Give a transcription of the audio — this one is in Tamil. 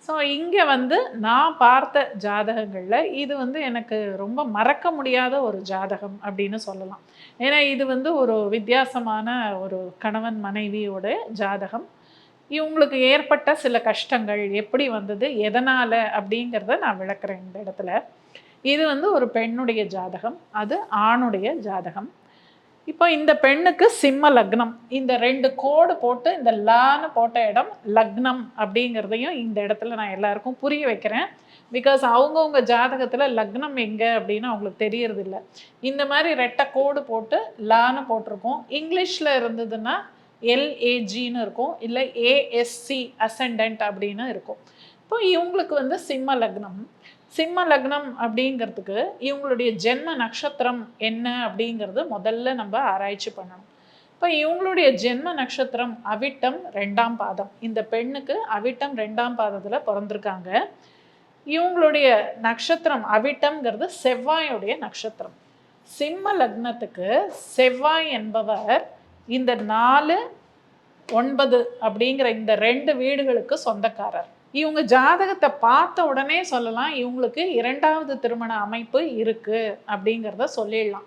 ஸோ இங்கே வந்து நான் பார்த்த ஜாதகங்களில் இது வந்து எனக்கு ரொம்ப மறக்க முடியாத ஒரு ஜாதகம் அப்படின்னு சொல்லலாம். ஏன்னா இது வந்து ஒரு வித்தியாசமான ஒரு கணவன் மனைவியோட ஜாதகம். இவங்களுக்கு ஏற்பட்ட சில கஷ்டங்கள் எப்படி வந்தது, எதனால் அப்படிங்கிறத நான் விளக்குறேன் இந்த இடத்துல. இது வந்து ஒரு பெண்ணுடைய ஜாதகம், அது ஆணுடைய ஜாதகம். இப்போ இந்த பெண்ணுக்கு சிம்ம லக்னம். இந்த 2 கோடு போட்டு இந்த லான்னு போட்ட இடம் லக்னம் அப்படிங்கிறதையும் இந்த இடத்துல நான் எல்லாருக்கும் புரிய வைக்கிறேன். பிகாஸ் அவங்கவுங்க ஜாதகத்தில் லக்னம் எங்கே அப்படின்னு அவங்களுக்கு தெரியறதில்ல. இந்த மாதிரி ரெட்டை கோடு போட்டு லான்னு போட்டிருக்கோம். இங்கிலீஷில் இருந்ததுன்னா எல்ஏஜின்னு இருக்கும், இல்லை ஏஎஸ்சி அசெண்டன்ட் அப்படின்னு இருக்கும். இப்போ இவங்களுக்கு வந்து சிம்ம லக்னம். சிம்ம லக்னம் அப்படிங்கிறதுக்கு இவங்களுடைய ஜென்ம நட்சத்திரம் என்ன அப்படிங்கிறது முதல்ல நம்ம ஆராய்ச்சி பண்ணணும். இப்போ இவங்களுடைய ஜென்ம நட்சத்திரம் அவிட்டம் 2ஆம் பாதம். இந்த பெண்ணுக்கு அவிட்டம் 2ஆம் பாதத்தில் பிறந்திருக்காங்க. இவங்களுடைய நட்சத்திரம் அவிட்டம்ங்கிறது செவ்வாயுடைய நட்சத்திரம். சிம்ம லக்னத்துக்கு செவ்வாய் என்பவர் இந்த 4, 9 அப்படிங்கிற இந்த 2 வீடுகளுக்கு சொந்தக்காரர். இவங்க ஜாதகத்தை பார்த்த உடனே சொல்லலாம் இவங்களுக்கு 2வது திருமண அமைப்பு இருக்கு அப்படிங்கிறத சொல்லிடலாம்.